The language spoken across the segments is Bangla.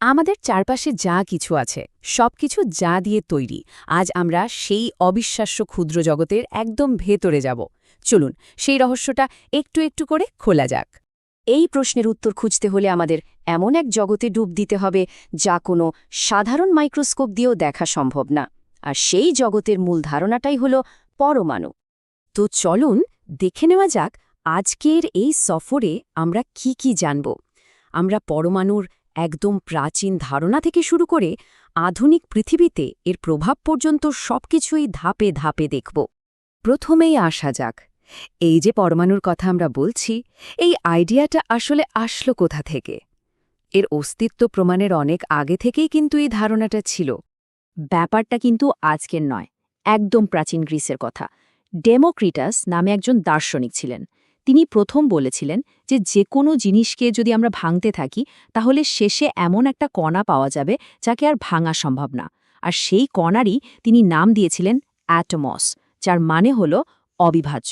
আমাদের চারপাশে যা কিছু আছে সবকিছু যা দিয়ে তৈরি, আজ আমরা সেই অবিশ্বাস্য ক্ষুদ্র জগতের একদম ভেতরে যাব। চলুন সেই রহস্যটা একটু একটু করে খোলা যাক। এই প্রশ্নের উত্তর খুঁজতে হলে আমাদের এমন এক জগতে ডুব দিতে হবে যা কোনো সাধারণ মাইক্রোস্কোপ দিয়েও দেখা সম্ভব না। আর সেই জগতের মূল ধারণাটাই হল পরমাণু। তো চলুন দেখে নেওয়া যাক আজকের এই সফরে আমরা কি কি জানব। আমরা পরমাণুর একদম প্রাচীন ধারণা থেকে শুরু করে আধুনিক পৃথিবীতে এর প্রভাব পর্যন্ত সবকিছুই ধাপে ধাপে দেখব। প্রথমেই আসা যাক, এই যে পরমাণুর কথা আমরা বলছি, এই আইডিয়াটা আসলে আসলো কোথা থেকে? এর অস্তিত্ব প্রমাণের অনেক আগে থেকেই কিন্তু এই ধারণাটা ছিল। ব্যাপারটা কিন্তু আজকের নয়, একদম প্রাচীন গ্রিসের কথা। ডেমোক্রিটাস নামে একজন দার্শনিক ছিলেন। তিনি প্রথম বলেছিলেন যে কোনো জিনিসকে যদি আমরা ভাঙতে থাকি তাহলে শেষে এমন একটা কণা পাওয়া যাবে যাকে আর ভাঙা সম্ভব না। আর সেই কণারই তিনি নাম দিয়েছিলেন অ্যাটমস, যার মানে হল অবিভাজ্য।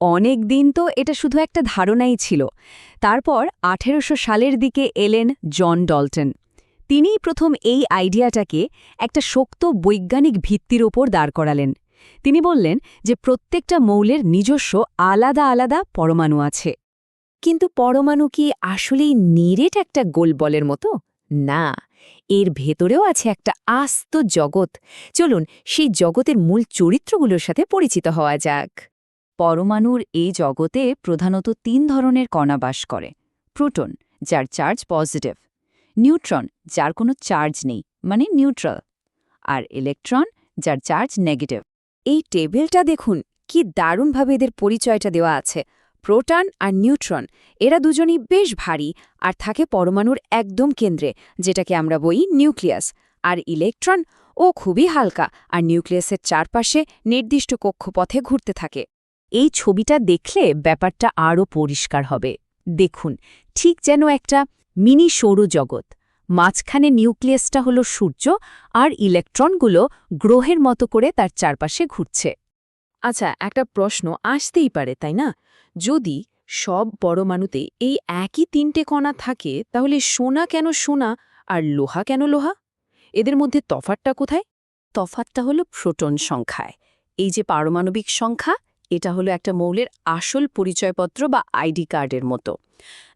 অনেক দিন তো এটা শুধু একটা ধারণাই ছিল। তারপর 1800 সালের দিকে এলেন জন ডল্টন। তিনিই প্রথম এই আইডিয়াটাকে একটা শক্ত বৈজ্ঞানিক ভিত্তির ওপর দাঁড় করালেন। তিনি বললেন যে প্রত্যেকটা মৌলের নিজস্ব আলাদা আলাদা পরমাণু আছে। কিন্তু পরমাণু কি আসলেই নিরেট একটা গোল বলের মতো? না, এর ভেতরেও আছে একটা আস্ত জগৎ। চলুন সেই জগতের মূল চরিত্রগুলোর সাথে পরিচিত হওয়া যাক। পরমাণুর এই জগতে প্রধানত 3 ধরনের কণা বাস করে। প্রোটন, যার চার্জ পজিটিভ; নিউট্রন, যার কোনো চার্জ নেই মানে নিউট্রাল; আর ইলেকট্রন, যার চার্জ নেগেটিভ। এই টেবিলটা দেখুন, কি দারুণভাবে এদের পরিচয়টা দেওয়া আছে। প্রোটন আর নিউট্রন, এরা দুজনই বেশ ভারী আর থাকে পরমাণুর একদম কেন্দ্রে, যেটাকে আমরা বলি নিউক্লিয়াস। আর ইলেকট্রন, ও খুবই হালকা আর নিউক্লিয়াসের চারপাশে নির্দিষ্ট কক্ষপথে ঘুরতে থাকে। এই ছবিটা দেখলে ব্যাপারটা আরও পরিষ্কার হবে। দেখুন, ঠিক যেন একটা মিনি সৌরজগৎ। মাঝখানে নিউক্লিয়াসটা হলো সূর্য, আর ইলেকট্রনগুলো গ্রহের মতো করে তার চারপাশে ঘুরছে। আচ্ছা, একটা প্রশ্ন আসতেই পারে, তাই না? যদি সব পরমাণুতে এই একই 3টে কণা থাকে, তাহলে সোনা কেন সোনা আর লোহা কেন লোহা? এদের মধ্যে তফাৎটা কোথায়? তফাৎটা হলো প্রোটন সংখ্যায়। এই যে পারমাণবিক সংখ্যা, এটা হলো একটা মৌলের আসল পরিচয়পত্র বা আইডি কার্ডের মতো।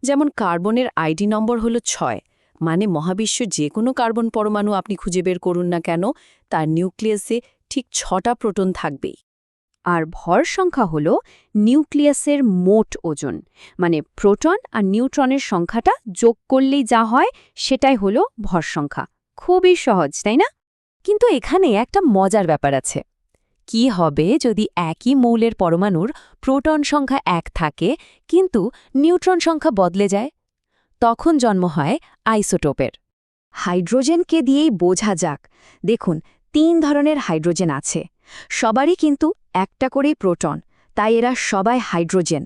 যেমন কার্বনের আইডি নম্বর হলো 6, মানে মহাবিশ্বের যে কোনো কার্বন পরমাণু আপনি খুঁজে বের করুন না কেন, তার নিউক্লিয়াসে ঠিক 6টা প্রোটন থাকবেই। আর ভর সংখ্যা হল নিউক্লিয়াসের মোট ওজন, মানে প্রোটন আর নিউট্রনের সংখ্যাটা যোগ করলেই যা হয় সেটাই হলো ভর সংখ্যা। খুবই সহজ, তাই না? কিন্তু এখানে একটা মজার ব্যাপার আছে। কি হবে যদি একই মৌলের পরমাণুর প্রোটন সংখ্যা 1 থাকে কিন্তু নিউট্রন সংখ্যা বদলে যায়? তখন জন্ম হয় আইসোটোপের। হাইড্রোজেনকে দিয়েই বোঝা যাক। দেখুন, 3 ধরনের হাইড্রোজেন আছে। সবারই কিন্তু একটা করেই প্রোটন, তাই এরা সবাই হাইড্রোজেন।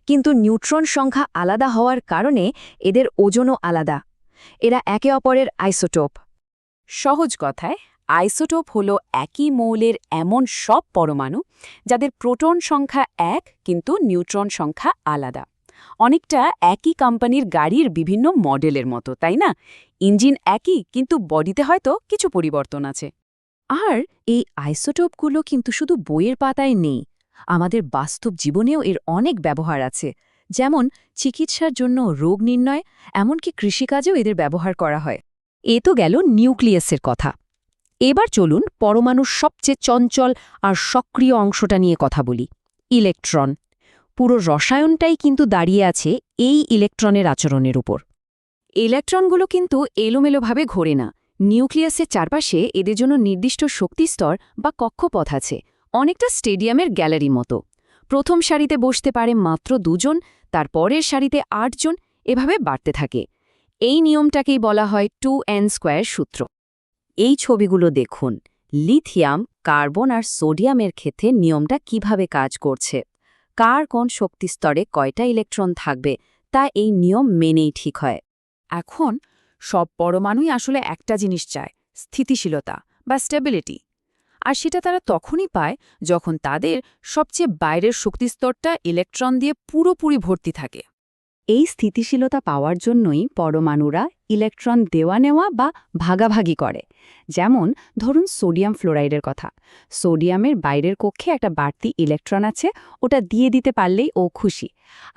কিন্তু নিউট্রন সংখ্যা আলাদা হওয়ার কারণে এদের ওজনও আলাদা। এরা একে অপরের আইসোটোপ। সহজ কথায়, আইসোটোপ হলো একই মৌলের এমন সব পরমাণু যাদের প্রোটন সংখ্যা 1 কিন্তু নিউট্রন সংখ্যা আলাদা। অনেকটা একই কোম্পানির গাড়ির বিভিন্ন মডেলের মতো, তাই না? ইঞ্জিন একই, কিন্তু বডিতে হয়তো কিছু পরিবর্তন আছে। আর এই আইসোটোপগুলো কিন্তু শুধু বইয়ের পাতায় নেই, আমাদের বাস্তব জীবনেও এর অনেক ব্যবহার আছে। যেমন চিকিৎসার জন্য রোগ নির্ণয়, এমনকি কৃষিকাজেও এদের ব্যবহার করা হয়। এ তো গেল নিউক্লিয়াসের কথা। এবার চলুন পরমাণুর সবচেয়ে চঞ্চল আর সক্রিয় অংশটা নিয়ে কথা বলি, ইলেকট্রন। পুরো রসায়নটাই কিন্তু দাঁড়িয়ে আছে এই ইলেকট্রনের আচরণের উপর। ইলেকট্রনগুলো কিন্তু এলোমেলোভাবে ঘোরে না। নিউক্লিয়াসের চারপাশে এদের জন্য নির্দিষ্ট শক্তিস্তর বা কক্ষপথ আছে, অনেকটা স্টেডিয়ামের গ্যালারি মতো। প্রথম সারিতে বসতে পারে মাত্র 2 জন, তার পরের সারিতে 8 জন, এভাবে বাড়তে থাকে। এই নিয়মটাকেই বলা হয় 2n² সূত্র। এই ছবিগুলো দেখুন, লিথিয়াম, কার্বন আর সোডিয়ামের ক্ষেত্রে নিয়মটা কিভাবে কাজ করছে। কার কোন শক্তিস্তরে কয়টা ইলেকট্রন থাকবে তা এই নিয়ম মেনেই ঠিক হয়। এখন সব পরমাণুই আসলে একটা জিনিস চায়, স্থিতিশীলতা বা স্টেবিলিটি। আর সেটা তারা তখনই পায় যখন তাদের সবচেয়ে বাইরের শক্তিস্তরটা ইলেকট্রন দিয়ে পুরোপুরি ভর্তি থাকে। এই স্থিতিশীলতা পাওয়ার জন্যই পরমাণুরা ইলেকট্রন দেওয়া নেওয়া বা ভাগাভাগি করে। যেমন ধরুন সোডিয়াম ফ্লোরাইডের কথা। সোডিয়ামের বাইরের কক্ষে একটা বাড়তি ইলেকট্রন আছে, ওটা দিয়ে দিতে পারলেই ও খুশি।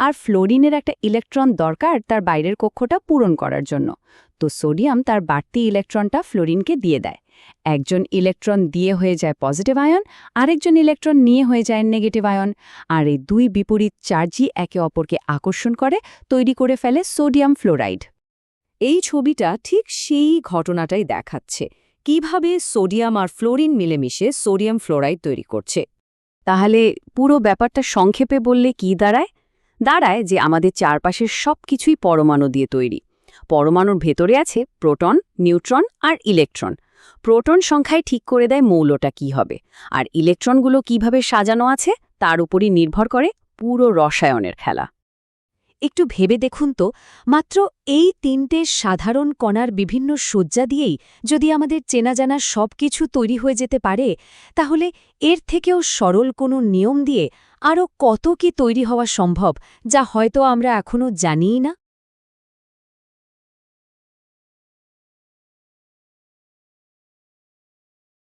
আর ফ্লোরিনের একটা ইলেকট্রন দরকার তার বাইরের কক্ষটা পূরণ করার জন্য, তো সোডিয়াম তার বাড়তি ইলেকট্রনটা ফ্লোরিনকে দিয়ে দেয়। একজন ইলেকট্রন দিয়ে হয়ে যায় পজিটিভ আয়ন, আরেকজন ইলেকট্রন নিয়ে হয়ে যায় নেগেটিভ আয়ন। আর এই দুই বিপরীত চার্জই একে অপরকে আকর্ষণ করে, তৈরি করে ফেলে সোডিয়াম ফ্লোরাইড। এই ছবিটা ঠিক সেই ঘটনাটাই দেখাচ্ছে, কিভাবে সোডিয়াম আর ফ্লোরিন মিলেমিশে সোডিয়াম ফ্লোরাইড তৈরি করছে। তাহলে পুরো ব্যাপারটা সংক্ষেপে বললে কি দাঁড়ায়? দাঁড়ায় যে আমাদের চারপাশের সবকিছুই পরমাণু দিয়ে তৈরি। পরমাণুর ভেতরে আছে প্রোটন, নিউট্রন আর ইলেকট্রন। প্রোটন সংখ্যায় ঠিক করে দেয় মৌলটা কি হবে, আর ইলেকট্রনগুলো কিভাবে সাজানো আছে তার উপরই নির্ভর করে পুরো রসায়নের খেলা। একটু ভেবে দেখুন তো, মাত্র এই 3টে সাধারণ কণার বিভিন্ন সজ্জা দিয়েই যদি আমাদের চেনা জানা সব কিছু তৈরি হয়ে যেতে পারে, তাহলে এর থেকেও সরল কোনো নিয়ম দিয়ে আরও কত কি তৈরি হওয়া সম্ভব, যা হয়তো আমরা এখনও জানিই না।